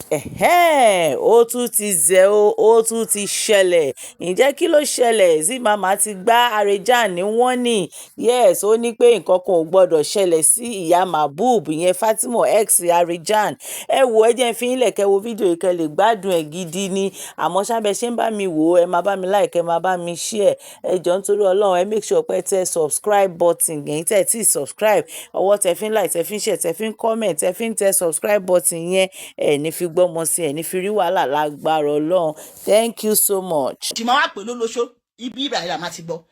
Ó tún ti zẹ̀ o, ó tún ti ṣẹlẹ̀. Ǹjẹ́ kí ló ṣẹlẹ̀? Zee Mama ti gbá Harejan ní warning. Yes, ó ní pé nǹkan kan ò gbọdọ̀ ṣẹlẹ̀ sí Iya Mabub, ìyẹn Fatima ex Harejan. Ẹ wo ẹ jẹ́ n fi yín lẹ̀ kẹ́ wo fídíò yìí kẹ́ lè gbádùn ẹ̀ gidi ni. Àmọ́ ṣábẹ́ ṣe ń bá mi wò ó, ẹ máa bá mi like, ẹ máa bá mi share. Ẹ jọ̀ọ́ nítorí Ọlọ́run, ẹ make sure pé tẹ subscribe button yẹn tẹ́ tí subscribe. Ọwọ́ tẹ fi ń like, tẹ fi ń share, tẹ fi ń comment, tẹ fi ń tẹ subscribe button yẹn. Ẹ ní fi gbọ́mọ sí, ẹ ní fi rí wàhálà lágbára Ọlọ́run. Thank you so much. Tí máa wá pè lólóṣó ibi ìbàdàn máa ti gbọ́.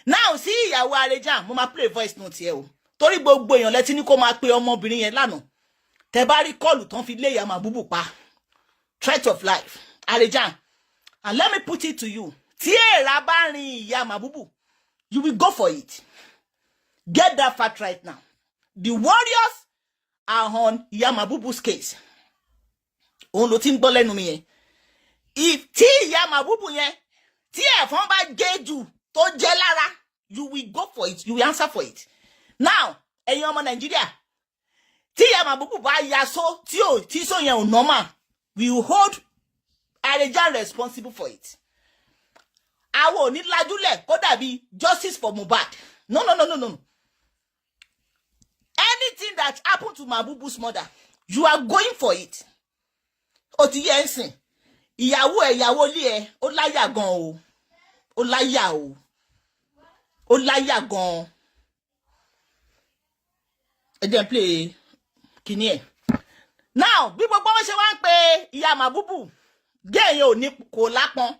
Now sí ìyàwó Harejan mo máa play voice note yẹ o. Torí gbogbo èèyàn lẹ́tí ní kó máa pe ọmọbìnrin yẹn lánàá. Tẹ́ bá rí kọ́ọ̀lù tán fi lé Iya Mabub pa. Threat of life. Harejan. And let me put it to you. Tí èèrà bá rin Iya Mabub, you will go for it. Get that fact right now. The warriors are on Iya Mabub's case. Òun ló ti ń gbọ́ lẹ́nu mi yẹn. Tí Iya Mabub yẹn, tí ẹ̀fọn bá gé jù tó jẹ́ lára, you will go for it. You will answer for it. Now, ẹ̀yin ọmọ Nàìjíríà, tí Iya Mabub bá yaso tí so yẹn ò normal, we will hold Harejan responsible for it. Àwọn ò ní lajúlẹ̀ kó dàbí justice for Mohbad. No. Anything that happened to Mabub's mother, you are going for it. Ó ti yẹ ń sìn. Ìyàwó ilé ẹ, ó láyà gan o. Ó láyà o. Ó láyà gan. Ẹ jẹ́ n play kíní ẹ̀. Now, bí gbogbo wọn ṣe wá ń pe Iya Mabub, gé yẹn ò ní kò lápọn.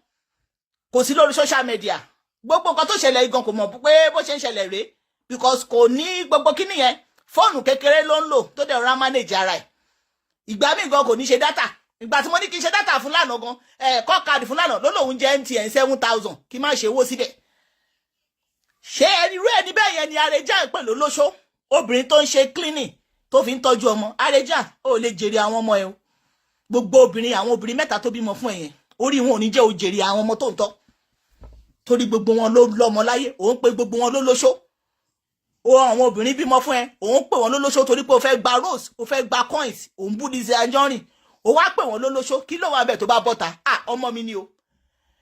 Kò sí lórí social media. Gbogbo nǹkan tó ṣẹlẹ̀ igan kò mọ̀ pé bó ṣe ń ṣẹlẹ̀ rèé because kò ní gbogbo kíní yẹn. Fóònù kékeré ló ń lò tó dẹ̀ ra manage ara ẹ̀. Ìgbà míì gan kò ní ṣe data. Ìgbà tí mo ní kí n ṣe data fún lánàá gan, call card fún lánàá ló lòun jẹ́ MTN 7,000 kí má ṣe owó síbẹ̀. Ṣé irú ẹni bẹ́ẹ̀ yẹn ni Harejan pè lólóṣó? Obìnrin tó ń ṣe cleaning tó fi ń tọ́jú ọmọ. Harejan ó lè jèrè àwọn ọmọ ẹ o. Gbogbo obìnrin, àwọn obìnrin mẹ́ta tó bímọ fún ẹ yẹn, orí wọn ò ní jẹ́ ó jèrè àwọn ọmọ tó ń tọ́. Torí gbogbo wọn ló lọ́mọ láyé, òun pè gbogbo wọn lólóṣó. O àwọn obìnrin bímọ fún ẹ, òun pè wọn lólóṣó torí pé ó fẹ́ gba rose, ó fẹ́ gba coins, òun bú Lizzy Anjorin. Ó wá pè wọn lólóṣó, kí ló wà bẹ́ẹ̀ tó bá bọ́ta? Ọmọ mi ni o.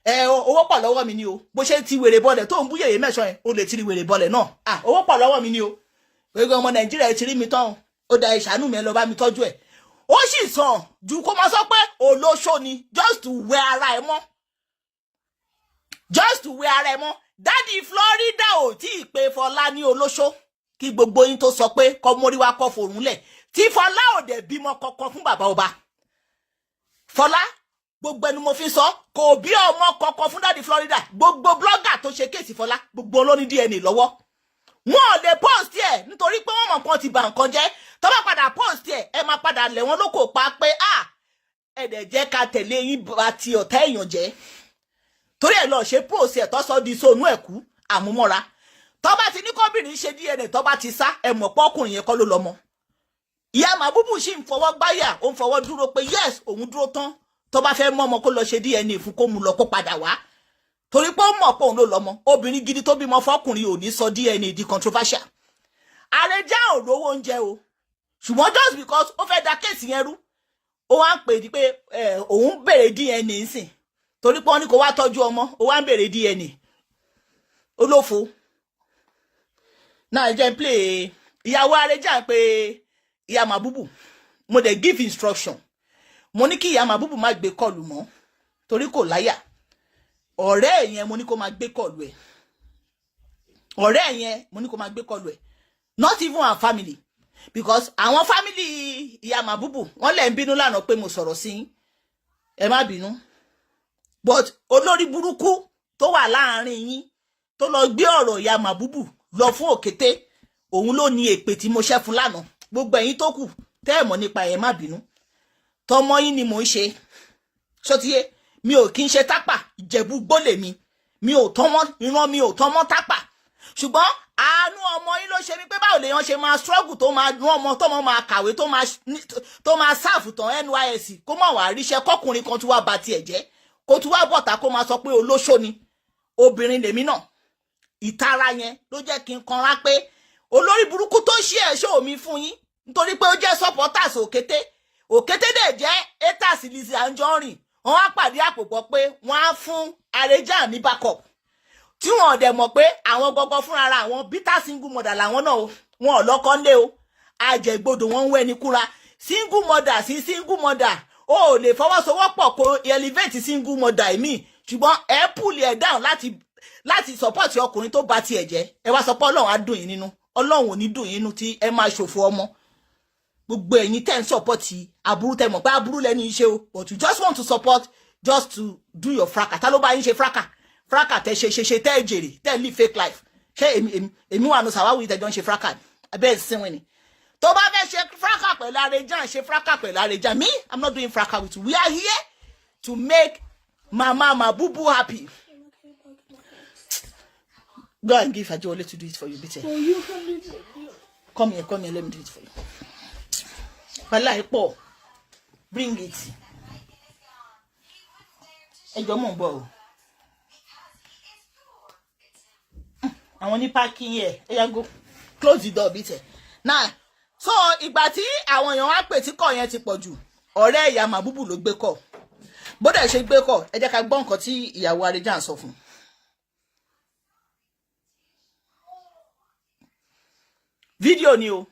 Owó pọ̀ lọ́wọ́ mi ni o. Bó ṣe ti wèrè bọ́lẹ̀ tó ń bú yèyé mẹ́sàn ẹ̀, ó lè ti rí wèrè bọ́lẹ̀ náà. Owó pọ̀ lọ́wọ́ mi ni o. Gbogbo ọmọ Nàìjíríà ti rí mi tán. Ó da ìṣàánú mi ẹ lọ bá mi tọ́jú ẹ̀. Ó sì sàn ju kó máa sọ pé olóṣó ni just to wẹ ara ẹ mọ́. Just to wẹ ara ẹ mọ́. Daddy Florida ò tí ì pe Fọlá ní olóṣó. Kí gbogbo yín tó sọ pé kọ́ mórí wá kọ́ forún lẹ̀. Tí Fọlá ò dẹ̀ bímọ kankan fún bàbá ọba. Fọlá gbogbo ẹnu mo fi sọ kò bí ọmọ kankan fún Daddy Florida. Gbogbo blogger tó ṣe kéèsì Fọlá gbogbo ló ní DNA lọ́wọ́. Wọn ò lè post ẹ̀ nítorí pé wọ́n mọ̀ kan ti bà nǹkan jẹ́. Tó bá padà post ẹ̀ ẹ máa padà lẹ̀ wọ́n lóko pa pé ẹ dẹ̀ jẹ́ ká tẹ̀lé yín bá ti ọ̀tá èèyàn jẹ́. Torí ẹ̀ lọ ṣe post ẹ̀ tó sọ di sonú ẹ̀kú àmúmọ́ra. Tó bá ti ní kọ́bìnrin ṣe DNA tó bá ti sá ẹ mọ̀ pé ọkùnrin yẹn kọ́ ló lọ́mọ. Iya Mabub sì ń fọwọ́ gbáyà, ó ń fọwọ́ dúró pé yes òun dúró tán. Tó bá fẹ́ mọ́ ọmọ kó lọ ṣe DNA fún kó mú lọ kó padà wá. Torí pé ó mọ̀ pé òun ló lọ́mọ. Obìnrin gidi tó bímọ fọ́kùnrin ò ní sọ DNA di controversial. Harejan ò lówó oúnjẹ o. Ṣùgbọ́n just because ó fẹ́ da kéèsì yẹn rú, ó wá ń pè ní pé òun bèrè DNA nsìn. Torí pé wọ́n ní kó wá tọ́jú ọmọ, ó wá ń bèrè DNA. Olófo. Now ẹ jẹ́ play ìyàwó Harejan pé Iya Mabub. Mo dẹ̀ give instruction. Mo ní kí Iya Mabub má gbé kọlù mọ́ torí kò láyà. Ọ̀rẹ́ yẹn mo ní kó má gbé kọlù ẹ̀. Ọ̀rẹ́ yẹn mo ní kó má gbé kọlù ẹ̀. Not even our family. Because àwọn family Iya Mabub wọ́n lè ń bínú lánàá pé mo sọ̀rọ̀ sí. Ẹ má bínú. But olórí burúkú tó wà láàrin yín tó lọ gbé ọ̀rọ̀ Iya Mabub lọ fún òkété, òun ló ní èpè tí mo ṣẹ́ fún lánàá. Gbogbo ẹ̀yin tó kù tẹ́ ẹ mọ̀ nípa ẹ̀ má bínú. Tọmọ yín ni mò ń ṣe. Ṣótiyé mi ò kí ń ṣe tápà, Ìjẹ̀bú gbólè mi. Mi ò tọ́mọ́ ìran mi ò tọ́mọ́ tápà. Ṣùgbọ́n àánú ọmọ yín ló ṣe mí pé báwo lèèyàn ṣe máa struggle tó máa rán ọmọ tọ́mọ máa kàwé tó máa sáàfù tán NYSC kó má wàá ríṣẹ́ kọkùnrin kan tó wá ba tiẹ̀ jẹ́. Kó tún wá bọ̀tà kó máa sọ pé olóṣó ni. Obìnrin lèmi náà. Ìtara yẹn ló jẹ́ kí n kanra pé olórí burúkú tó ṣí ẹ̀ṣọ́ mi fún yín nítorí pé ó jẹ́ supporters òkété dẹ̀ jẹ́ haters àti Lizzy Anjorin wọ́n á pàdé àpòpọ̀ pé wọ́n á fún Harejan ní backup tí wọ́n dẹ̀ mọ̀ pé àwọn gọgọ fúnra ara àwọn bitter single mother làwọn náà o wọn ò lọ́kọ ńlé o àjẹgbodò wọn ń wẹ́ni kúra single mother sí single mother o ò lè fọwọ́sowọ́pọ̀ kó elevate single mother mi ṣùgbọ́n ẹ pull ẹ̀ down láti support ọkùnrin tó bá tiẹ̀ jẹ́ ẹ wá sọ pé ọlọ́run á dùn yín nínú ọlọ́run ò ní dùn yín nínú tí ẹ máa ṣòfò ọmọ gbogbo ẹ̀yin tẹ́ ń support aburú tẹ́ mọ̀ pé aburú lẹ́ni iṣẹ́ o but you just want to support just to do your fraka ta ló bá yín ṣe fraka tẹ́ ṣe tẹ́ jèrè tẹ́ live fake life ṣé èmi wà ní sàwáwí tẹ́jọ́ ń ṣe fraka abẹ́ ìsinmi ni tó bá fẹ́ ṣe fraka pẹ̀lú Harejan ṣe fraka pẹ̀lú Harejan me I'm not doing fraka with you we are here to make Mama Mabub happy. Go and give Ajole to do it for you, bitte. So you can do it. Come here, let me do it for you. Walai po. Bring it. Ẹjọ́ mò ń bọ̀ o. Àwọn ní parking here. Eya go. Close the door, bitte. Now, so ìgbà tí àwọn èèyàn wá pè tí kọ̀ yẹn ti pọ̀ jù. Ọ̀rẹ́ Iya Mabub ló gbé kọ̀. Bó dẹ̀ ṣe gbé kọ̀, ẹ jẹ́ ká gbọ́ nǹkan tí ìyàwó Harejan sọ fún. Fídíò ni o.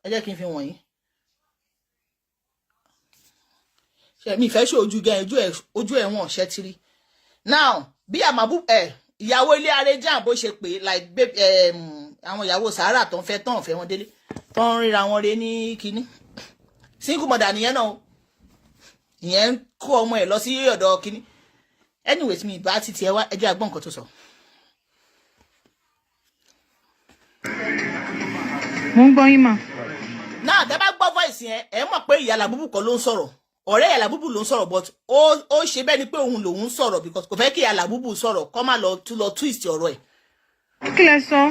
Ẹ jẹ́ kí n fi wọ̀nyí. Ṣé mi fẹ́ ṣe ojú gan ojú ẹ̀ wọ̀n ṣẹ́ tiri. Now, bí Iya Mabub ìyàwó ilé Harejan bó ṣe pé like àwọn ìyàwó Sahara tó ń fẹ́ tán fẹ́ wọn délé. Tó ń ríra wọn re ní kíní. Single mother nìyẹn náà o. Ìyẹn kó ọmọ ẹ̀ lọ sí ọ̀dọ̀ kíní. Anyways mi bá ti tiẹ̀ wá ẹ jẹ́ a gbọ́ nǹkan tó sọ. Mo ń gbọ́ yín mà. Náà tẹ́ bá gbọ́ voice yẹn ẹ mọ̀ pé Iya Mabub kọ́ ló ń sọ̀rọ̀ ọ̀rẹ́ Iya Mabub ló ń sọ̀rọ̀ but ó ṣe bẹ́ẹ̀ ni pé òun lòun ń sọ̀rọ̀ because kò fẹ́ kí Iya Mabub sọ̀rọ̀ kó má lọ twist ọ̀rọ̀ ẹ̀. Kí lẹ sọ?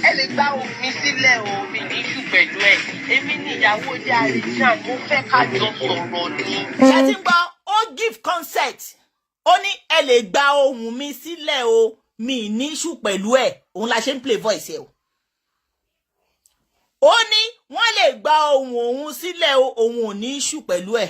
Ẹ lè gba ohùn mi sílẹ̀ o mi ní ìṣù pẹ̀lú ẹ̀ èmi ní ìyàwó ilé Harejan mo fẹ́ ká jọ sọ̀rọ̀ ni. Ṣé ti gbọ́ ó give consent ó ní ẹ lè gba ohùn mi sílẹ̀ o mi ní ìṣù pẹ̀lú ẹ̀ òun la ṣe ń play voice ẹ̀ o. Ó ní wọ́n lè gba ohùn òun sílẹ̀ o òun ò ní ìṣù pẹ̀lú ẹ̀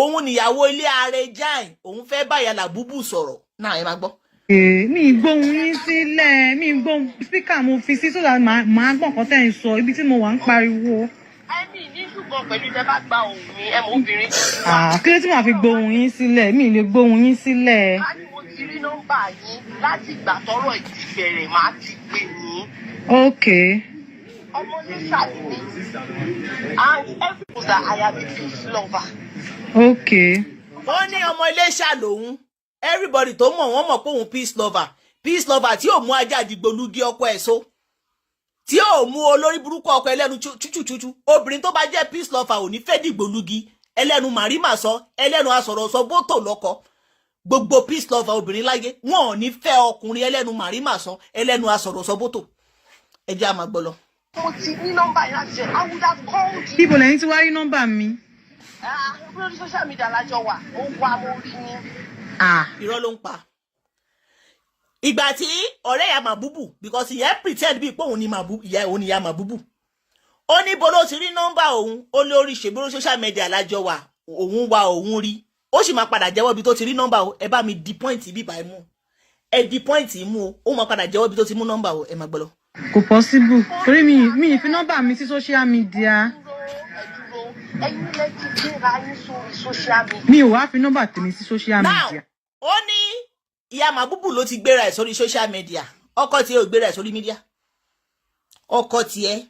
òun níyàwó ilé Harejan òun fẹ́ bá Iya Mabub sọ̀rọ̀ náà ẹ máa gbọ́. Mi gbóhùn yín sílẹ̀ mi gbóhùn spíkà mo fi sí sódà máa gbọ́ nǹkan tẹ́ ń sọ ibi tí mo wà ń pariwo. Ẹ̀mí ní ṣùgbọ́n pẹ̀lú tẹ́ bá gba ohùn mi ẹ mọ̀ obìnrin. Kí ló tí màá fi gbóhùn yín sílẹ̀ mi lè gbóhùn yín sílẹ̀. Láti mo ti rí nọ́mbà yín láti ìgbà tọ́rọ̀ ìdí bẹ̀rẹ̀ máa ti pè yín. Okay. Ọmọ ní sàlùmí and everyone that I am a peace lover. Okay. Ó ní ọmọ Iléṣà lòun everybody tó mọ̀ wọ́n mọ̀ pé òun peace lover tí ò mú ajá àdìgbòlugi ọkọ ẹ̀ so tí ò mú olórí burúkú ọkọ ẹlẹ́nu chúchúchúchú obìnrin tó bá jẹ́ peace lover ò ní fẹ́ dìgbòlugi ẹlẹ́nu màrímà sọ ẹlẹ́nu asọ̀rọ̀ sọ bótò lọ́kọ gbogbo peace lover obìnrin láyé wọn ò ní fẹ́ ọkùnrin ẹlẹ́nu màrímà sọ ẹlẹ́nu asọ̀rọ̀ sọ bótò ẹ jẹ́ a máa gbọ́ lọ. Mo ti ní nọ́mbà yẹn láti ṣe I would have called you. Ibo lẹ́yìn tí wá rí nọ́mbà mi. Lórí social media lájọ wà ó wá mo rí ní. Irọ́ ló ń pa. Ìgbà tí ọ̀rẹ́ Iya Mabub because ìyẹn pretend bíi pé òun ni Iya Mabub. Ó ní bó ló ti rí nọ́mbà òun ó lórí ṣègbóró social media lájọ wà òun rí. Ó sì máa padà jẹ́wọ́ ibi tó ti rí nọ́mbà o ẹ bá mi di point bíbá ẹ mú. Ẹ di point mú o ó máa padà jẹ́wọ́ ibi tó ti mú nọ́mbà o ẹ máa gbọ́ lọ. Kò possible torí mi fi nọ́mbà mi sí social media. Ẹ̀yin lè ti gbéra yín sórí social media. Mi ò wá fi nọ́mbà tèmi sí social media. Ó ní Iya Mabub ló ti gbéra ẹ̀ sórí social media ọkọ tiẹ̀ ò gbéra ẹ̀ sórí media ọkọ tiẹ̀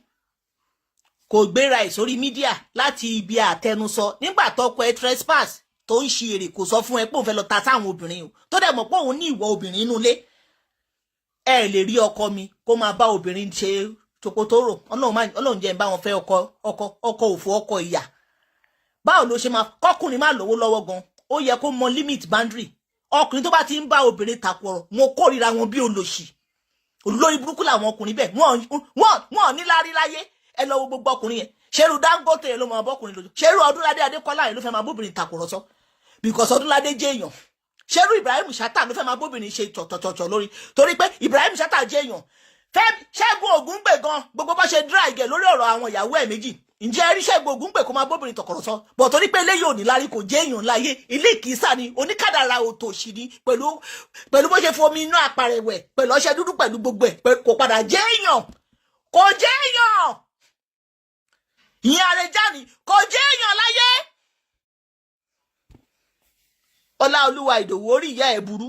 kò gbéra ẹ̀ sórí media láti ibi àtẹnusọ nígbà tọkọ ẹ̀ trespass tó ń ṣe èrè kò sọ fún ẹ pé òun fẹ́ lọ ta sáwọn obìnrin o tó dẹ̀ mọ̀ pé òun ní ìwọ obìnrin inú ilé ẹ lè rí ọkọ mi kó máa bá obìnrin ṣe tokotoro Ọlọ́run jẹ́ ń bá wọn fẹ́ ọkọ òfò ọkọ ìyà báwo ló ṣe máa kọkùnrin má lówó lọ́wọ́ gan ó yẹ kó mọ limit boundary ọkùnrin tó bá ti ń bá obìnrin takọ̀rọ̀ mo kórìíra wọn bí olòṣì olórí burúkú làwọn ọkùnrin bẹ́ẹ̀ wọ́n ní lárí láyé ẹ lọ wo gbogbo ọkùnrin yẹn ṣerú Dangote yẹn ló máa bọ́kùnrin lójú ṣerú Ọdúnládé Adékọ́lá yẹn ló fẹ́ máa bóbìnrin takọ̀rọ̀ sọ because Ọdúnládé jẹ́ èèyàn ṣerú Ibrahim Chatta ló fẹ́ máa bóbìnrin ṣe tọ̀tọ̀tọ̀ lórí torí pé Ibrahim Chatta jẹ́ èèyàn Ṣẹ́gun Ògúngbè gan gbogbo bá ṣe dry gẹ̀ lórí ọ̀rọ̀ àwọn ìyàwó ẹ̀ méjì ǹjẹ́ ẹríṣẹ́ gbogbo ń pè kó máa bóbìnrin tọ̀kọ̀rọ̀ sọ bọ̀ torí pé eléyìí ò ní lárí kò jẹ́ èèyàn láyé ilé ìkísà ni oníkàdàrà òtòṣì ni pẹ̀lú bó ṣe fomi inú àpàrẹ̀wẹ̀ pẹ̀lú ọṣẹ dúdú pẹ̀lú gbogbo ẹ̀ kò padà jẹ́ èèyàn kò jẹ́ èèyàn ìyẹn Harejan ni kò jẹ́ èèyàn láyé. Ọláolúwa Ìdòwú orí ìyá ẹ̀ burú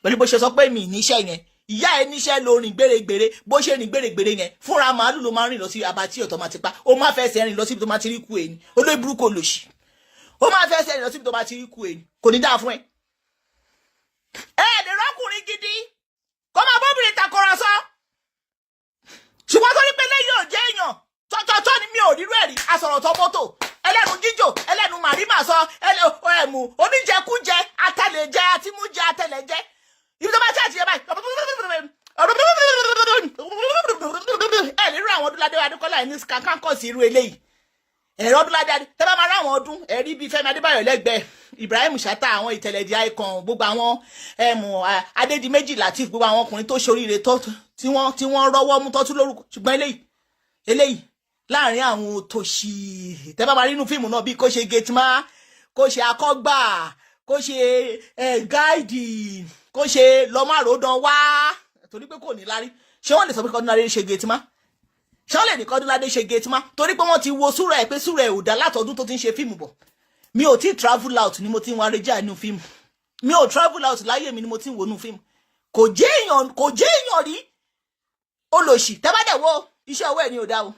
pẹ̀lú bó ṣe sọ pé mi níṣẹ́ yẹn ìyá ẹ níṣẹ́ ló rìn gbèrègbèrè bó ṣe rìn gbèrègbèrè yẹn fúnra màálù ló máa ń rìn lọ sí abatí ọ̀tọ̀ máa ti pa ó máa fẹsẹ̀ rìn lọ síbi tó máa ti rí ku èyí olóyè burúkú olòṣì ó máa fẹsẹ̀ rìn lọ síbi tó máa ti rí ku èyí kò ní dáa fún ẹ. ẹ lè rọ́kùnrin gidi kó máa bóbìnrin takọrọ sọ ṣùgbọ́n torí pé lẹ́yìn ò jẹ́ èèyàn tọ́tọ́tọ́ ni mi ò rírú ẹ̀rí asọ̀rọ̀ tó mọ́tò ẹlẹ́nu jíjò ẹlẹ́nu màrímà sọ ẹ̀mù oníjẹkújẹ atẹlẹjẹ atímújẹ atẹlẹjẹ ibi tó bá ṣe àtìyẹ báyìí ẹ lérò àwọn Ọdúnládé Adékọ́lá ẹ̀ ní kankankọ̀sì irú eléyìí ẹ̀rọ Ọdúnládé tẹ́ bá máa rá àwọn ọdún ẹ̀rí bíi Fẹ́mi Adébáyọ̀ lẹ́gbẹ̀ẹ́ Ibrahim Shatta àwọn ìtẹ̀lẹ̀dì icon gbogbo àwọn Adédìméjì Lateef gbogbo àwọn ọkùnrin tó ṣoríire tí wọ́n rọ́wọ́ mú tọ́tú lórúkọ ṣùgbọ́n eléyìí láàrin àwọn òtòṣì tẹ́ bá máa rí inú fíìmù náà bí kò ṣe gateman kò ṣe akọ́gbà kò ṣe gáìdì kó ṣe lọ́mọ́ròdán wá torí pé kò ní lárí ṣé wọ́n lè sọ pé Kọ́dúnládé ṣe gateman ṣé wọ́n lè ní Kọ́dúnládé ṣe gateman torí pé wọ́n ti wo súra ẹ̀ pé súra ẹ̀ ò dá látọdún tó ti ń ṣe fíìmù bọ̀ mi ò tí travel out ni mo ti ń wá Harejan nínú fíìmù mi ò travel out láyé mi ni mo ti ń wo nínú fíìmù kò jẹ́ èèyàn rí olòṣì tẹ́ bá dẹ̀ wo iṣẹ́ ọwọ́ ẹ̀ ni ò dá o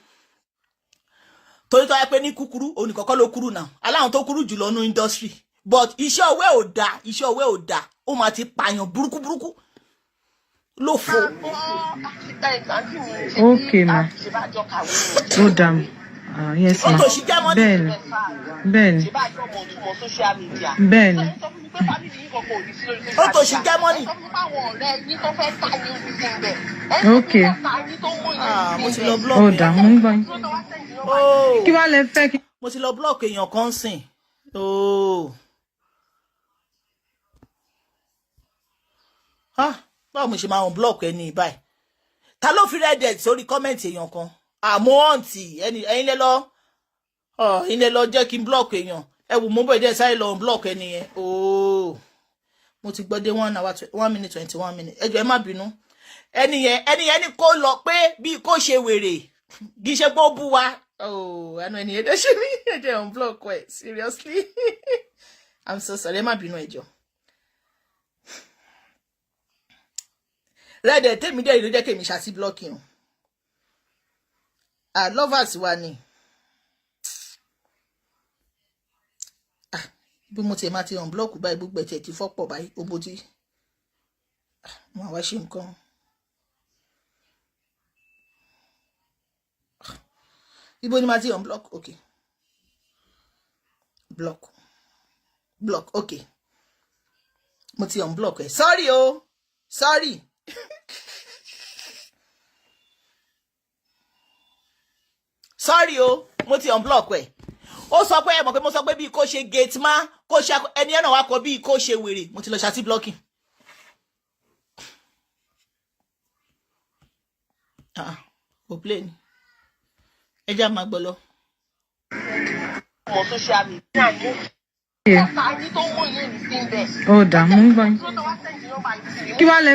torí tó yẹ pé ní kúkúrú òun nìkọ́kọ́ ló kúrú náà aláwọn tó kúrú jùlọ nínú industry but iṣẹ́ ọwọ́ ò dá ó máa ti pààyàn burúkú ló fò. Okay ma ó dàm yes ma bẹ́ẹ̀ni ó tó ṣì jẹ́ mọ́nì. Okay mo ti lọ block ó dà mo ń gbọ́ yín kí wàá lẹ fẹ́ kí. mo ti lọ block èèyàn kan sìn báwo mo ṣe máa block ẹni báyìí ta ló fi reddit sórí kọ́mẹ̀ntì èèyàn kan àmọ́ ọ̀ǹtì ẹ̀yin lẹ lọ jẹ́ kí n block èèyàn ẹ wò mo bọ̀ ẹ̀dẹ̀ sáré lọ block ẹni yẹn mo ti gbọ́ dé 1 minute 21 minutes ẹ jọ̀ọ́ ẹ má bínú ẹni yẹn ni kó lọ pé bí kò ṣe wèrè kì í ṣe pé ó bú wa ẹnu ẹni yẹn dẹ́ ṣe mí ẹ̀jẹ̀ on block ẹ̀ seriously I'm so sorry ẹ má bínú ẹ jọ̀ọ́. Rẹ́dẹ̀ tèmi dẹ̀ ìlú jẹ́ kèmi ṣàtì blocking lovers wa ni bí mo ti máa ti unblock báyìí gbogbo ẹ̀tẹ̀ ti fọ́pọ̀ báyìí gbogbo tí wọ́n wá ṣe nǹkan ibo ni máa ti unblock okay block okay mo ti unblock ẹ̀ sorry sorry mo ti unblock ẹ̀ ó sọ pé ẹ mọ̀ pé mo sọ pé bí kò ṣe gateman kò ṣe ẹni ẹ̀nà wa kọ bí kò ṣe wèrè mo ti lọ ṣàtì blocking kò play ni ẹ já máa gbọ́ lọ. Mo social media ó dà mo ń gbọ́ yín kí wàá lẹ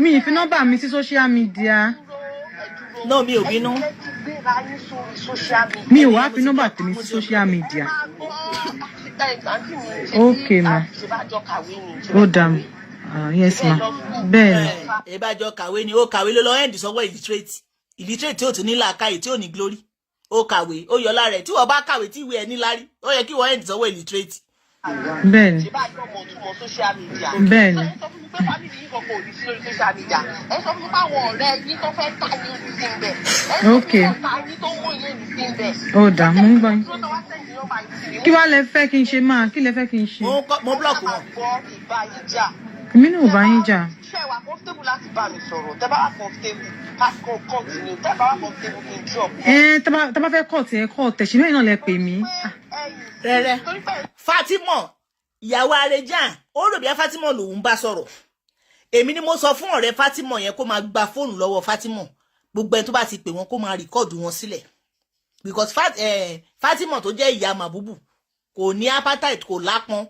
mi ìfi nọ́mbà mi sí social media. No, mi ò bínú. Mi ò wá fi nọ́mbà tèmi sí social media. Okay ma ó dà mo yes ma bẹ́ẹ̀ni. ẹ bá jọ kàwé ni ó kàwé ló lọ end sọ́wọ́ illiterate tí ò tún ní làákàyè tí ò ní glory ó kàwé ó yọ lára ẹ̀ tí wọ́n bá kàwé tí ìwé ẹ̀ ní lárí ó yẹ kí wọ́n end sọ́wọ́ illiterate. Bẹ́ẹ̀ni bẹ́ẹ̀ni. Okay ó dà mo ń gbọ́ yín kí wàá lẹ fẹ́ kí n ṣe máa kí lẹ fẹ́ kí n ṣe. mo block wọn. èmi náà ò bá yín jà. ṣé wàá comfortable láti bá mi sọ̀rọ̀ tẹ́ bá wà comfortable ká continue tẹ́ bá wà comfortable kí n drop. tá bá fẹ́ kọ́ọ̀tì ẹ kọ́ọ̀tì ṣì mẹ́rin náà lẹ pè mí. rẹ́rẹ́ Fatima ìyàwó Harejan ó rò bí Fatima lòun bá sọ̀rọ̀ èmi ni mo sọ fún ọ̀rẹ́ Fatima yẹn kó máa gba fóònù lọ́wọ́ Fatima gbogbo ẹni tó bá ti pè wọ́n kó máa rìkọ́ọ̀dù wọn sílẹ̀ because Fatima tó jẹ́ Iya Mabub kò ní appetite, kò lápọn.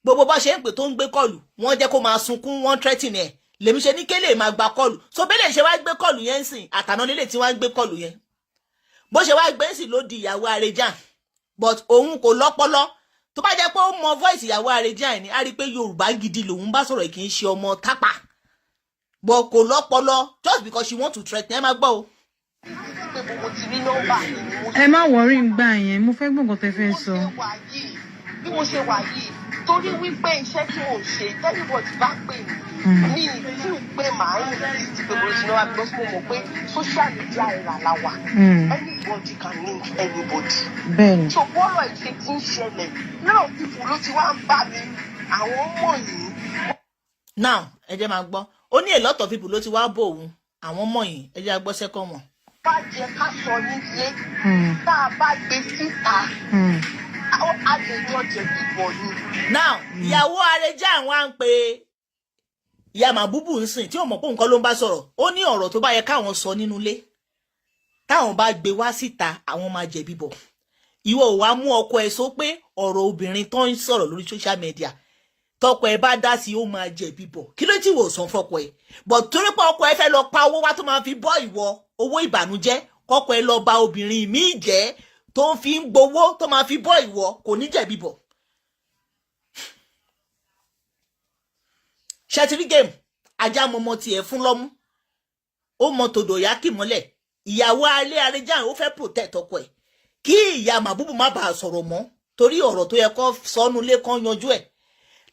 Gbogbo bá ṣe ń pè tó ń gbé kọlù, wọ́n jẹ́ kó máa sunkún, wọ́n threaten ẹ̀. Lèmi ṣe ní kélé máa gba kọlù. So bẹ́lẹ̀ ṣe wá gbé kọlù yẹn sìn, àtàná lélẹ̀ tí wá gbé kọlù yẹn. Bó ṣe wá gbé sì ló di ìyàwó Harejan. But òun kò lọ́pọlọ. Tó bá jẹ́ pé ó mọ voice ìyàwó Harejan ni, a rí pé Yorùbá gidi lòun bá sọ̀rọ̀, kì í ṣe ọmọ tápà. But kò lọ́pọlọ just because she want to threaten ẹ máa gbọ́ o. Ẹ má worry ngbà yẹn, mo fẹ́ gbọ́ nǹkan tẹ́ fẹ́ sọ. Bí mo ṣe wà yìí, torí wípé iṣẹ́ tí mo ṣe, tẹ́lifọ̀tì bá pè mí, mi tí ò pé màá ń rí ti pé mo ṣe náà because mo mọ̀ pé social media era la wà. Anybody can link anybody. Bẹ́ẹ̀ni. So bọ́ọ̀rọ̀ ìṣe tí ń ṣẹlẹ̀, náà people ló ti wá ń bá mi, àwọn ọmọ yìí. Now, ẹ jẹ́ máa gbọ́. Ó ní a lot of people ló ti wá bò òun, àwọn ọmọ yìí, ẹ jẹ́ gbọ́ second one. Bá jẹ ká sọ nílé, tá a bá gbé síta, àwọn àjẹjọ jẹ̀bi bọ̀ ni. Now, ìyàwó Harejan wá ń pe Iya Mabub ń sìn tí ó mọ̀ pé nǹkan ló ń bá sọ̀rọ̀. Ó ní ọ̀rọ̀ tó bá yẹ káwọn sọ nínú ilé. Táwọn bá gbé wá síta, àwọn máa jẹ̀bi bọ̀. Ìwọ ò wá mú ọkọ ẹ sọ pé ọ̀rọ̀ obìnrin tó ń sọ̀rọ̀ lórí social media. Tọkọ ẹ bá dá sí ó máa jẹ̀bi bọ̀. Kí ló tí wò sàn fọkọ ẹ? But torí pé ọkọ ẹ fẹ́ lọ pa owó wá tó máa fi bọ́ ìwọ owó ìbànújẹ́, kọkọ ẹ lọ bà obìnrin míì jẹ́ tó ń fi ń gbowó tó máa fi bọ́ ìwọ, kò ní jẹ̀bi bọ̀. Ṣẹ́tìrí game, ajá mọmọ tiẹ̀ fún lọ́mú. Ó mọ tòdò yá kì mọ́lẹ̀. Ìyàwó alẹ́ Harejan ó fẹ́ protect ọkọ ẹ̀. Kí Iya Mabub má bàa sọ̀rọ̀ mọ́ torí ọ̀rọ̀ tó yẹ kó sọnù lé kan yanjú ẹ̀.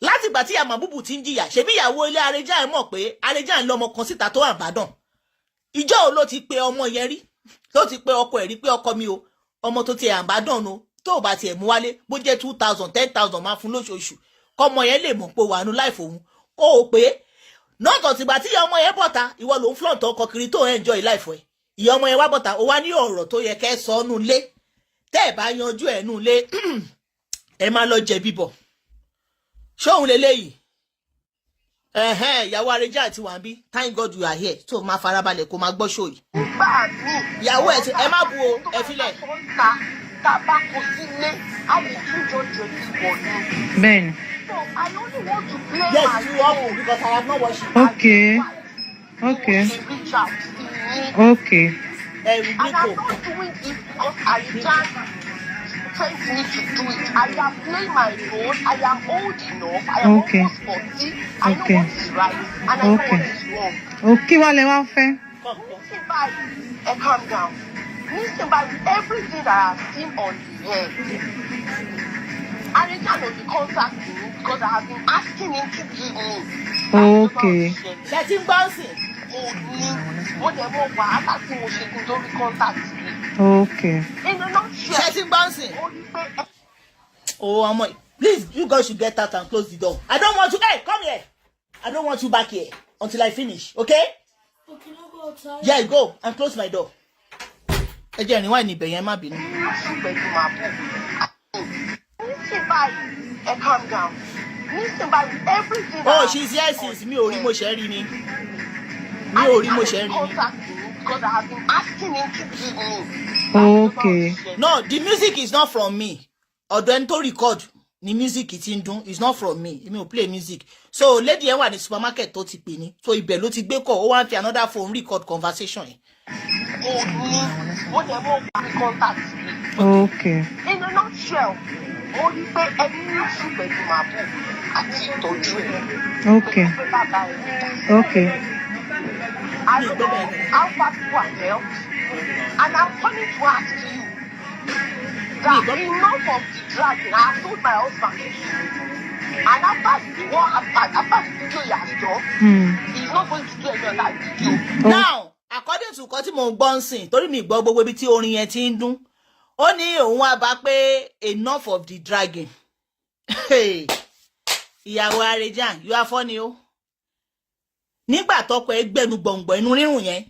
Láti ìgbà tí Iya Mabub ti ń jìyà, ṣebí ìyàwó ilé Harejan mọ̀ pé Harejan lọ́mọ kan síta tó àbádàn. Ìjọ́ ò ló ti pe ọmọ yẹn rí. Ló ti pe ọkọ ẹ̀ rí pé ọkọ mi o, ọmọ tó ti àbádàn o, tó bá tiẹ̀ mú wálé, bó jẹ́ 2,000, 10,000 máa fún lóṣooṣù. Kọ́mọ yẹn lè mọ̀ pé wà nú life òun. Kó o pé náà tó ti gbà tí ìyá ọmọ yẹn bọ̀ta, ìwọ ló ń flaunt ọkọ kiri tó enjoy life ẹ̀. Ìyá ọmọ yẹn wá bọ̀ta, ó wá ní ọ̀rọ̀ tó yẹ kẹ́ sọ nú lé. Tẹ́ ẹ̀ bá yanjú ẹ̀ nú lé, ẹ máa lọ jẹ̀bi bọ̀. Ṣóhun leléyìí. Ìyàwó Harejan ti wà ń bí. Thank God you are here. So máa farabalẹ̀ kó máa gbọ́ show yìí. Nígbà míì, ìyàwó ẹ̀ ti ẹ má bu o, ẹ filẹ̀. Tá a bá kó sílé, a lè tún jọ jẹ̀bi bọ̀ ni. Bẹ́ẹ̀ni. So I only want to play Yes, my you are because I have not watched it. Okay. Okay. reach out to me. Okay. We And I'm go. not doing it because Harejan tells me to do it. I am playing my role. I am old enough. I am Okay. almost 40. I know Okay. what is right and I know Okay. what is wrong. Okay, wá lẹ wá fẹ́. Listen, bye. Calm down. Listen, by everything that I've seen on the air, Harejan will be contacting me because I have been asking him to give me. Okay. Ṣé ti ń gbọ́ sí? Mo dẹ̀ mọ wàhálà tí mo ṣe kí n tó rí contact mi. Okay. In a nutshell, Ṣé ti ń gbọ́ sí? ó ní pé Oh, ọmọ, please, you guys should get out and close the door. I don't want you. Hey, come here. I don't want you back here until I finish. Okay? Okay, no go outside. Yeah, go and close my door. Ẹ jẹ́ ìrìnwá ìní ìbẹ̀yẹn má bínú. pẹ̀lú Mabub. Listen, bye. Calm down. Listen, by everything Oh, that she's I've here seen on since mi the ò rí air, mo ṣe rí ni. Mi ò rí mo ṣe rí Harejan will be ni. contacting me because I have been asking him to give me. Okay. No, the music is not from me. Ọ̀dọ̀ ẹni tó record ni music ti ń dún. It's not from me. Èmi ò play music. So lady ẹ wà ní supermarket tó ti pè ní. So ibẹ̀ ló ti gbé call. Ó wá ń fi another phone record conversation yẹn. Mo dẹ̀ mọ wàhálà contact mi. Okay. In a nutshell, ó ní pé ẹni ní sùn pẹ̀lú Mabub àti ìtọ́jú ẹ̀. Okay. Pé bàbá ẹ̀ ní ìjà. Okay. I don't know how far people are helped, and I'm coming to ask you that enough of the dragging. I have told my husband, and after the video he has done, he's not going to do any other video. Now, according to nǹkan tí mo gbọ́ ń sìn, torí mi gbọ́ gbogbo ibi tí orin yẹn ti ń dún, ó ní òun wá bá pé enough of the dragging. Ìyàwó Harejan, you are funny o. Nígbà tọkọ ẹ gbẹnu gbọ̀ngbọ̀n inú rírùn yẹn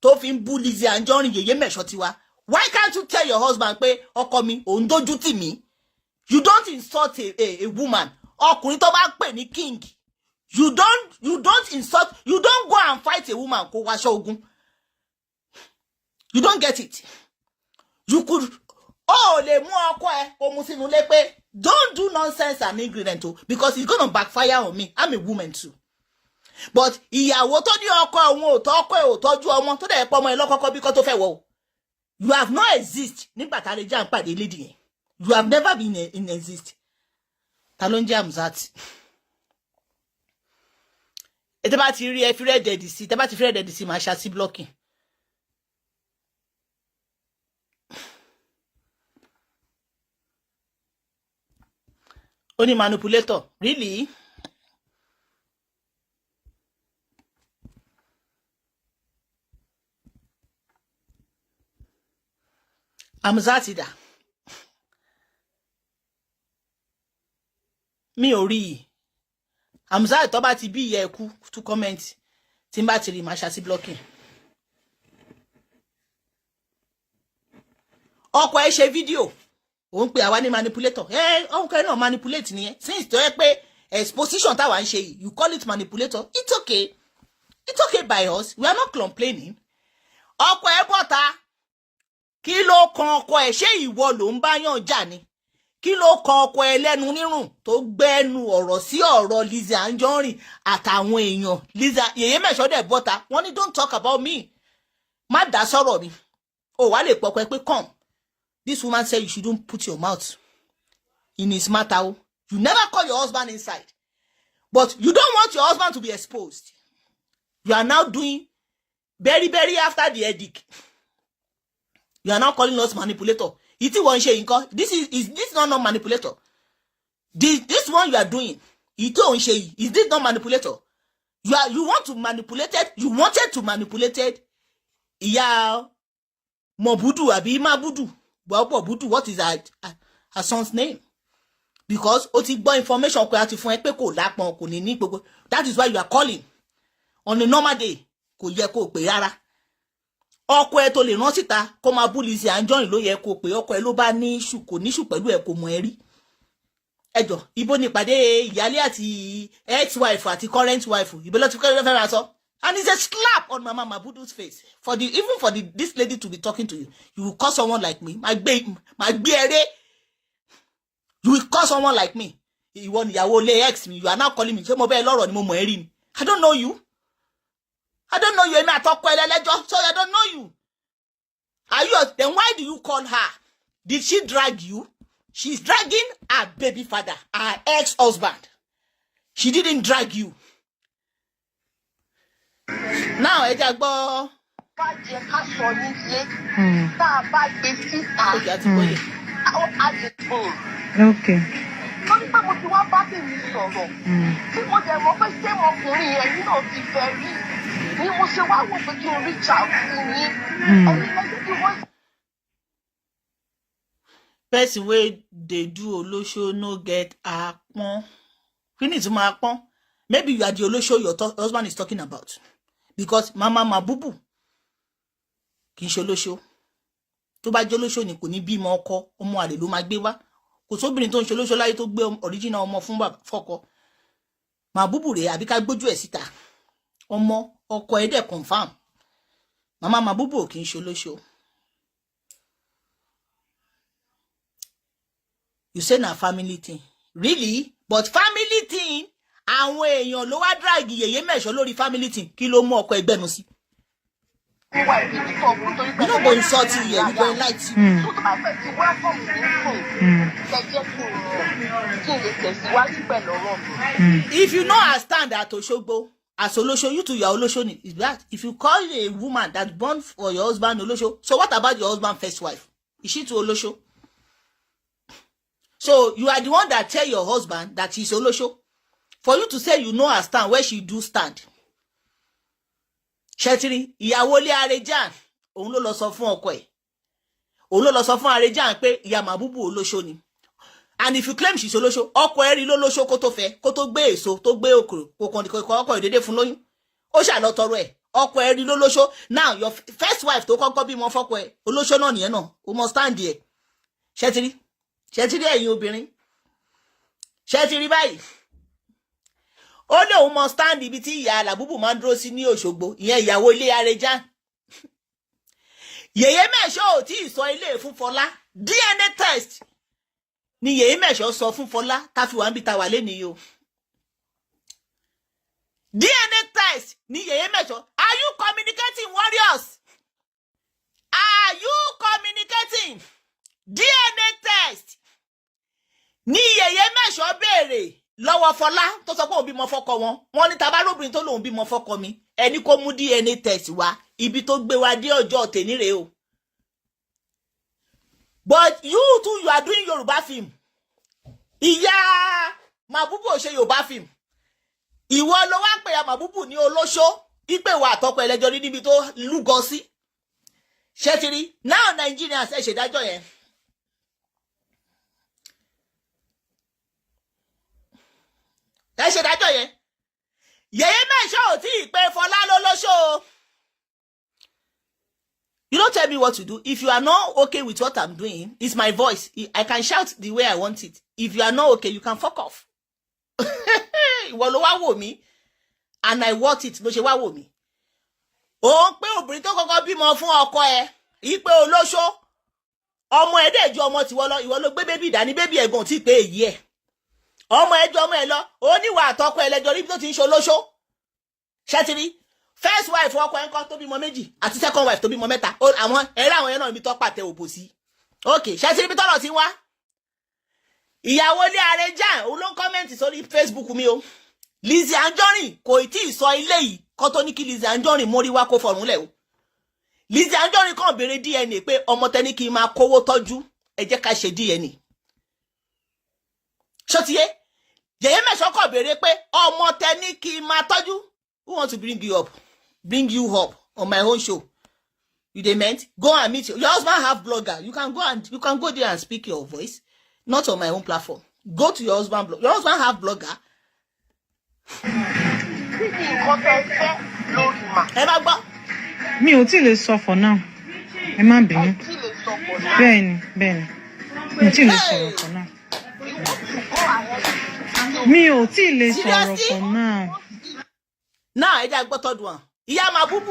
tó fi ń bú Lizzy Anjorin yèyé mẹ̀ṣọ́ tiwa, why can't you tell your husband pé ọkọ mi òun dójú tì mí? You don't insult a woman. Ọkùnrin tó bá pè ní king, you don't insult, you don't go and fight a woman kó wáṣọ ogun. You don't get it. You could lè mú ọkọ ẹ kó mú sínú ilé pé don't do nonsense and ingredient o, because it's gonna backfire on me. I'm a woman too. But ìyàwó tó ní ọkọ òun ò tọ́ ọkọ ẹ̀ ò tọ́jú ọmọ tó dẹ̀ pọ̀ ọmọ ẹ̀ lọ́kọ́kọ́ bí kò tó fẹ́ wọ̀ o. You have not exist nígbà tá Harejan pàdé lady yẹn. You have never been in exist. Ta ló ń jẹ́ Hamzat? Tẹ́ bá ti rí ẹ fi rẹ́ dẹ̀dì sí, tẹ́ bá ti fi rẹ́ dẹ̀dì sí máa ṣá sí blocking. Ó ní manipulator. Really? Hamzat dà. Mi ò rí. Hamzat tó bá ti bí ìyá ẹ kú to comment. Tí n bá ti rí máa ṣá sí blocking. Ọkọ ẹ ṣe fídíò. Ó ń pè àwa ní manipulator. Ọkọ ẹ náà manipulate nìyẹn. Since tó yẹ pé exposition táwa ń ṣe yìí, you call it manipulator. It's okay. It's okay by us. We are not complaining. Ọkọ ẹ bọ́ta. Kí ló kan ọkọ ẹ? Ṣé ìwọ ló ń bá yàn jà ni? Kí ló kan ọkọ ẹ lẹ́nu nírùn tó gbẹ́nu ọ̀rọ̀ sí ọ̀rọ̀ Lizzy Anjorin àtàwọn èèyàn? Yèyé Mẹ́ṣọ́ dẹ̀ bọ́ta. Wọ́n ní don't talk about me. Má dá sọ̀rọ̀ mi. Ó wá lè pọpọ ẹ pé come. This woman said you shouldn't put your mouth in his matter. You never call your husband inside. But you don't want your husband to be exposed. You are now doing very after the edict. You are now calling us manipulator. This is not manipulator. This one you are doing, is this not manipulator? You want to manipulate it. You wanted to manipulate it. Iya Mabub abi Mabudu. What is her son's name? Because ó ti gbọ́ information kò àti fún ẹ pé kò lápọn kò ní gbogbo. That is why you are calling. On a normal day, kò yẹ kó pè rárá. Ọkọ ẹ tó lè rán síta kó máa bú Lizzy Anjorin ló yẹ kó pè. Ọkọ ẹ ló bá ní issue kò ní issue pẹ̀lú ẹ kò mọ̀ ẹ rí. Ẹjọ́ ibo ni ìpàdé ìyálé àti ex-wife àti current wife. Ibo ló ti fẹ́ ra sọ. And it's a slap on Mama Mabudu's face. Even for this lady to be talking to you, you will call someone like me. My baby, you will call someone like me. You want your ex me. You are now calling me. I don't know you. I don't know you. So I don't know you. Then why do you call her? Did she drag you? She's dragging her baby father, her ex-husband. She didn't drag you. Now, ẹ jẹ́ gbọ́. Bá jẹ́ ká sọ nílé, tá a bá gbé síta, Okay, àti bọ́yẹ̀. ó á lè tún. Okay. Torí pé mo ti wá bá tèmi sọ̀rọ̀, tí mo dẹ̀ mọ̀ pé ṣé ọmọkùnrin yẹn nínú ti fẹ́ rí, ni mo ṣe wá wò pé kí n reach out fún yín. Ẹni lẹ́yìn tí wọ́n. Person wey dey do olosho no get apon. Kí ni ìtumọ̀ apon? Maybe you are the olosho your husband is talking about. Because Mama Mabubu kì í ṣe olóṣó. Tó bá jẹ́ olóṣó ni kò ní bímọ ọkọ, ọmọ àlè ló máa gbé wá. Kò sóbìnrin tó ń ṣe olóṣó láyé tó gbé original ọmọ fún bàbá fọ́kọ. Mabubu rẹ̀ àbí ká gbójú ẹ̀ síta. Ọmọ ọkọ ẹ̀ dẹ̀ confirm. Mama Mabubu kì í ṣe olóṣó. You say na family thing. Really? But family thing, àwọn èèyàn ló wá drag Yèyé Mẹ́ṣọ́ lórí family thing. Kí ló mú ọkọ ẹgbẹ́ nu sí? You no go insult you here, you go enlight you. If you no understand that Oshogbo, as Olosho, you to your Olosho is that. If you call a woman that born for your husband Olosho, so what about your husband's first wife? Is she to Olosho? So you are the one that tell your husband that she's Olosho. For you to say you no understand where she do stand. Shetiri, ìyàwó ilé Harejan, òun ló lọ sọ fún ọkọ ẹ̀. Òun ló lọ sọ fún Harejan pé Iya Mabub olóṣó ni. And if you claim she's olóṣó, ọkọ ẹ̀ rí lólóṣó kó tó fẹ́, kó tó gbé èso, tó gbé okoro, kó kan ọkọ ẹ̀ dédé fún lóyún. Ó ṣá lọ tọrọ ẹ̀. Ọkọ ẹ̀ rí lólóṣó. Now your first wife tó kọ́kọ́ bímọ fọ́kọ ẹ̀, olóṣó náà nìyẹn náà. O must stand there. Shetiri ẹ̀yin obìnrin. Shetiri báyìí. Ó ní òun mọ stand ibi tí ìyá Mabub máa ń dúró sí ní Òṣogbo, ìyẹn ìyàwó ilé Harejan. Yèyé Mẹ́ṣọ́ ò tí ì sọ ilé fún Fọlá. DNA test ni Yèyé Mẹ́ṣọ́ sọ fún Fọlá ká fi wá ń bí ta wà lénìí o. DNA test ni Yèyé Mẹ́ṣọ́. Are you communicating, warriors? Are you communicating? DNA test ni Yèyé Mẹ́ṣọ́ béèrè lọ́wọ́ Fọlá tó sọ pé òun bímọ fọ́kọ wọn. Wọ́n ní tabarobìnrin tó lòun bímọ fọ́kọ mi. Ẹni kó mú DNA test wá. Ibi tó gbé wa dé ọjọ́ tèní rèé o. But you too, you are doing Yoruba film. Iya Mabub ò ṣe Yoruba film. Ìwọ ló wá pè Iya Mabub ní olóṣó. Ipe wa àtọkọ ẹlẹ́jọ́ rí níbi tó lúgọ sí. Ṣẹ́tìrí, now Nigerians ẹ ṣèdájọ́ yẹn. Ẹ ṣèdájọ́ yẹn. Yèyé Mẹ́ṣọ́ ò tí ì pé Fọlá lólóṣó. You don't tell me what to do. If you are not okay with what I'm doing, it's my voice. I can shout the way I want it. If you are not okay, you can fuck off. Ìwọ ló wá wò mí, and I want it. Ló ṣe wá wò mí. Ó ń pé obìnrin tó kọ́kọ́ bímọ fún ọkọ ẹ̀, ìpè olóṣó. Ọmọ ẹ̀ dẹ̀ ju ọmọ tiwọ lọ, ìwọ ló gbé bébì dání, bébì ẹ̀gbọ́n tí pé èyí ẹ̀. Ọmọ ẹ̀ ju ọmọ ẹ̀ lọ, ó níwà àtọkọ ẹ̀ lẹ́jọ́ níbi tó ti ń ṣe olóṣó. Ṣẹ́tìrí. First wife ọkọ ẹ̀ ńkọ́ tó bímọ méjì àti second wife tó bímọ mẹ́ta. Àwọn ẹ̀rẹ́ àwọn yẹn náà ibi tó pàtẹ òbò sí. Okay, ṣẹ́tìrí ibi tọ́lọ̀ ti wá. Ìyàwó ilé Harejan òun ló ń kọ́mẹ́ǹtì sórí Facebook mi o. Lizzy Anjorin kò tí ì sọ ilé yìí kó tó ní kí Lizzy Anjorin mórí wá kó fọ̀rùn lẹ̀ o. Lizzy Anjorin kàn béèrè DNA pé ọmọ tẹni kí n máa kówó tọ́jú, ẹ jẹ́ ká ṣe DNA. Ṣótiyé, Yèyé Mẹ́ṣọ́ kàn béèrè pé ọmọ tẹni kí n máa tọ́jú. Who wants to bring you up? Bring you up on my own show. You dey meant? Go and meet your husband have blogger. You can go there and speak your voice. Not on my own platform. Go to your husband blog. Your husband have blogger. Ẹ má gbọ́. Mi ò tí lè sọ for now. Ẹ má bínú. Bẹ́ẹ̀ni. Mi ò tí lè sọ̀rọ̀ for now. Mi ò tí lè sọ̀rọ̀ for now. Now, ẹ jẹ́ gbọ́ tọ́dún wọn. Iya Mabub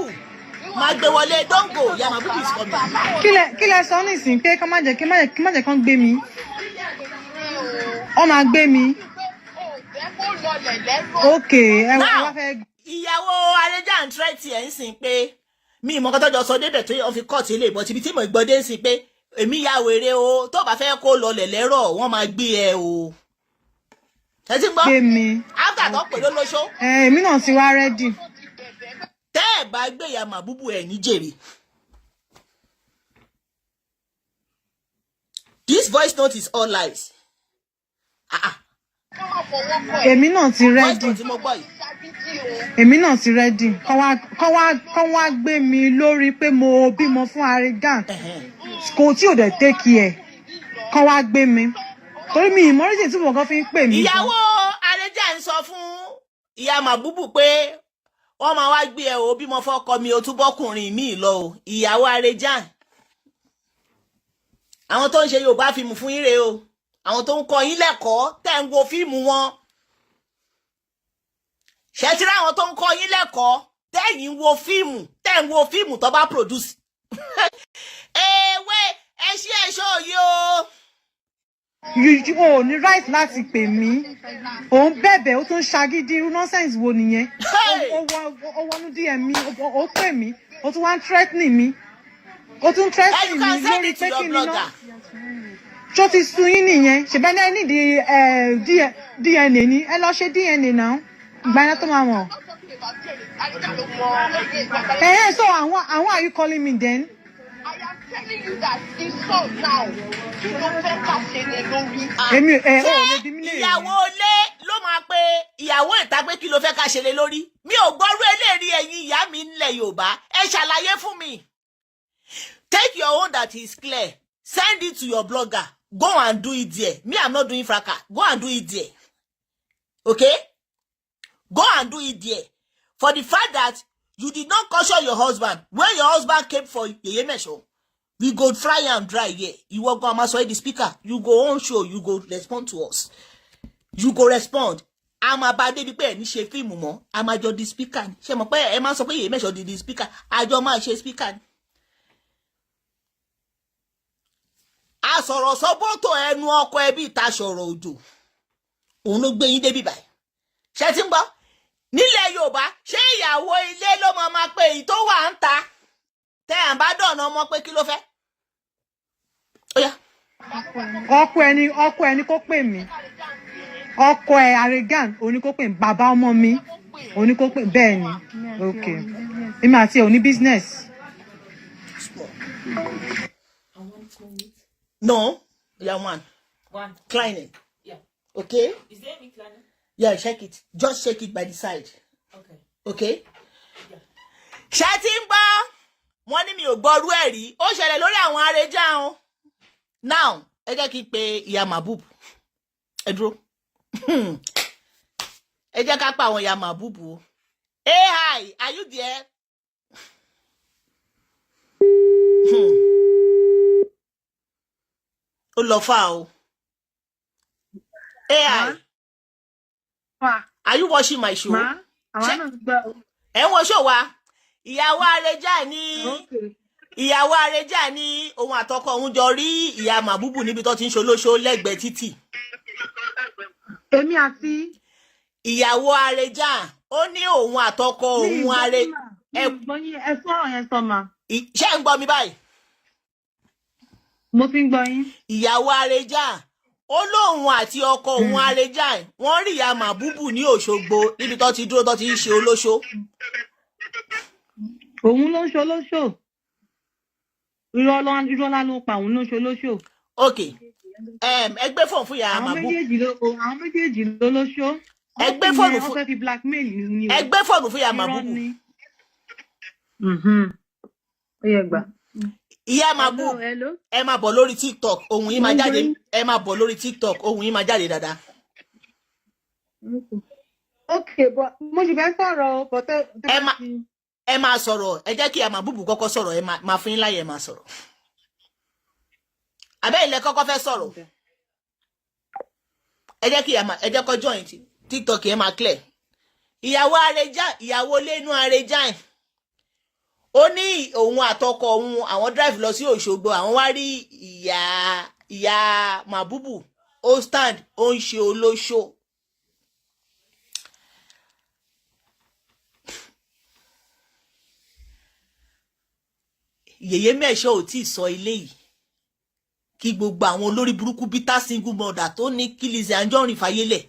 máa gbé wọlé dongo. Iya Mabub is coming. Kí lẹ sọ nísìn pé kán má jẹ́ kán gbé mi. Ó máa gbé mi. Okay, ẹ wá fẹ́. Ìyàwó Harejan threat ẹ̀ ń sìn pé mi ìmọ̀ kan tọ́jọ́ sọ débẹ̀ tó yẹ fi kọ́ọ̀tì ilé ìbọn tìbí tí mo gbọ́dé ń sìn pé èmi ya wèrè o tó bá fẹ́ kó lọlẹ̀ lẹ́rọ̀ wọ́n máa gbé ẹ o. Ẹ ti gbọ́? Gbé mi. After tó pè lólóṣó. Èmi náà ti wá ready. Tẹ́ ẹ̀ bá gbé Iya Mabub ẹ̀ ní jèrè. This voice note is all lies. Èmi náà ti ready. Èmi náà ti ready. Kán wá gbé mi lórí pé mo bímọ fún Harejan. Kò tí ò dẹ̀ take care. Kán wá gbé mi. Torí mi ìmọ̀rìjì tí mo kàn fi ń pè mí. Ìyàwó Harejan sọ fún Iya Mabub pé wọ́n máa wá gbé ẹ o bímọ fọ́kọ mi o túbọ̀kùnrin mi lọ o. Ìyàwó Harejan. Àwọn tó ń ṣe Yorùbá fíìmù fún yín rèé o. Àwọn tó ń kọ́ yín lẹ́kọ̀ọ́ tẹ́ ń wo fíìmù wọn. Ṣẹ́tìrì àwọn tó ń kọ́ yín lẹ́kọ̀ọ́ tẹ́yìn wo fíìmù tẹ́ ń wo fíìmù tó bá produce. Ewé ẹ ṣí ẹ̀ṣọ́ yìí o. O ní right láti pè mí. Ó ń bẹ̀bẹ̀ ó tún ṣagídí irú nonsense wo nìyẹn. Ó wọnú DM mi, ó pè mí, ó tún wá ń threatening mi. Ó tún threatening mi lórí pé kí ni náà. Ṣó ti sun yín nìyẹn? Ṣèbẹ́ ní ẹ ní DNA ni. Ẹ lọ ṣe DNA náà. Ìgbà yẹn tó máa mọ̀. So àwọn are you calling me then? I am telling you that this song now, kí ló fẹ́ ká ṣe lè lórí. Èmi lè bí mi lè. Ìyàwó ilé ló máa pe ìyàwó ìta pé kí ló fẹ́ ká ṣe lé lórí. Mi ò gbọ́rú eléèrí ẹ̀yin ìyá mi nílẹ̀ Yorùbá. Ẹ ṣàlàyé fún mi. Take your own that is clear. Send it to your blogger. Go and do it there. Me, I'm not doing fracas. Go and do it there. Okay? Go and do it there. For the fact that you did not caution your husband. When your husband came for Yèyé Mẹ́ṣọ́, we go fry and dry here. You walk on the speaker. You go on show. You go respond to us. You go respond. I'm about to be ní ṣe fíìmù mọ́. I'm a the speaker. Ṣé mo pé ẹ máa sọ pé Yèyé Mẹ́ṣọ́ di speaker. Àjọ máa ṣe speaker. asọ̀rọ̀ sọ́bọ́tò ẹnu ọkọ ẹbí ìta sọ̀rọ̀ òjò òun ló gbé yín débi báyìí ṣé tí ń gbọ́ nílẹ̀ Yorùbá ṣé ìyàwó ilé ló máa pé èyí tó wà ń ta tẹ́ à ń bá dọ̀nà ọmọ pé kí ló fẹ́ ó yá. ọkọ ẹni kó pè mí ọkọ ẹ Harejan òní kó pè mí bàbá ọmọ mi òní kó pè bẹ́ẹ̀ ni ok èmi àti ẹ òní business. No, yeah, one. Kleinen. Yeah. Okay? Is there any kleiner? Yeah, check it. Just check it by the side. Okay. Okay? Yeah. Ṣẹ́tìǹgbà wọ́n ní mi ò gbọ́rú ẹ̀ rí. Ó ṣẹlẹ̀ lórí àwọn Harejan o. Now, ẹ jẹ́ kí n pe Iya Mabub. Ẹ dúró. Ẹ jẹ́ ká pa àwọn Iya Mabub o. Hey, hi, are you there? Ó lọ fà o. Hey, hi. Are you watching my show? Ẹ ń wo show wa? Ìyàwó Harejan ní òun àtọkọ òun jọ rí Iya Mabub níbi tó ti ń ṣolóṣó lẹ́gbẹ̀ẹ́ títì. Èmi àti ìyàwó Harejan ó ní òun àtọkọ òun ẹ sọ̀rọ̀ yẹn sọ ma. Ṣé ń gbọ́ mi báyìí? Mo fi ń gbọ́ yín. Ìyàwó Harejan ó lóun àti ọkọ òun Harejan wọ́n rí Iya Mabub ní Òṣogbo níbi tó ti dúró tó ti ń ṣe olóṣó. Òun ló ń ṣe olóṣó. Irọ́ ńlá ló pa òun ló ń ṣe olóṣó. Okay. Ẹ gbé fóònù fún Iya Mabub. Àwọn méjèèjì ló lóṣó. Ẹ gbé fóònù fún. Wọ́n fẹ́ fi blackmail ni o. Ẹ gbé fóònù fún Iya Mabub. Ó yẹ gbà. Iya Mabub ẹ máa bọ̀ lórí TikTok ohùn yín máa jáde ẹ máa bọ̀ lórí TikTok ohùn yín máa jáde dáadáa. Okay, but mo sì fẹ́ sọ̀rọ̀ o, but ẹ máa sọ̀rọ̀ ẹ jẹ́ kí Iya Mabub kọ́kọ́ sọ̀rọ̀ ẹ máa fún yín láyè ẹ máa sọ̀rọ̀. Àbẹ́ ilẹ̀ kọ́kọ́ fẹ́ sọ̀rọ̀. Ẹ jẹ́ kó join TikTok ẹ máa clear. Ìyàwó Harejan ìyàwó lẹ́nu Harejan ó ní òun àtọkọ òun àwọn drive lọ sí Òṣogbo àwọn wá rí Iya Mabub ó stand ó ń ṣe olóṣó. Yèyé mẹ́ṣọ́ ò tí ì sọ ilé yìí kí gbogbo àwọn olórí burúkú bíta single mother tó ní kí Lizzy Anjorin fàyélẹ̀.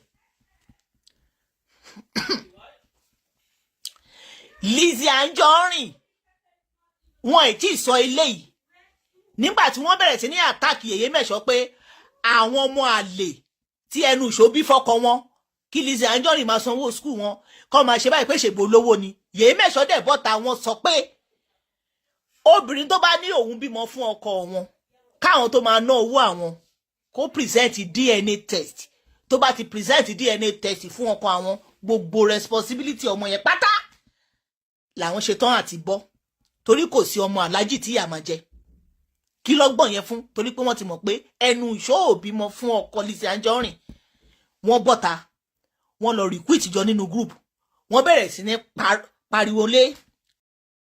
Lizzy Anjorin wọn ì tí ì sọ ilé yìí nígbà tí wọ́n bẹ̀rẹ̀ sí ní àtàkì Yèyé mẹ́ṣọ́ pé àwọn ọmọ àlè tí ẹnu ìṣó bí fọ́kọ wọn kí Lizzy Anjorin máa sanwó skul wọn kọ́ máa ṣe báyìí pé ṣègbè olówó ni. Yèyé mẹ́ṣọ́ dẹ̀ bọ́ta wọn sọ pé obìnrin tó bá ní òun bímọ fún ọkọ wọn káwọn tó máa ná owó àwọn kó present DNA test tó bá ti present DNA test fún ọkọ àwọn gbogbo responsibility ọmọ yẹn pátá làwọn ṣe tán àti bọ́ torí kò sí ọmọ aláàjì tí ìyá máa jẹ. Kí lọ́gbọ̀n yẹn fún torí pé wọ́n ti mọ̀ pé ẹnu ìṣó ò bímọ fún ọkọ Lizzy Anjorin. Wọ́n bọ́ta wọ́n lọ recruit jọ nínú group wọ́n bẹ̀rẹ̀ sí ní pariwo lé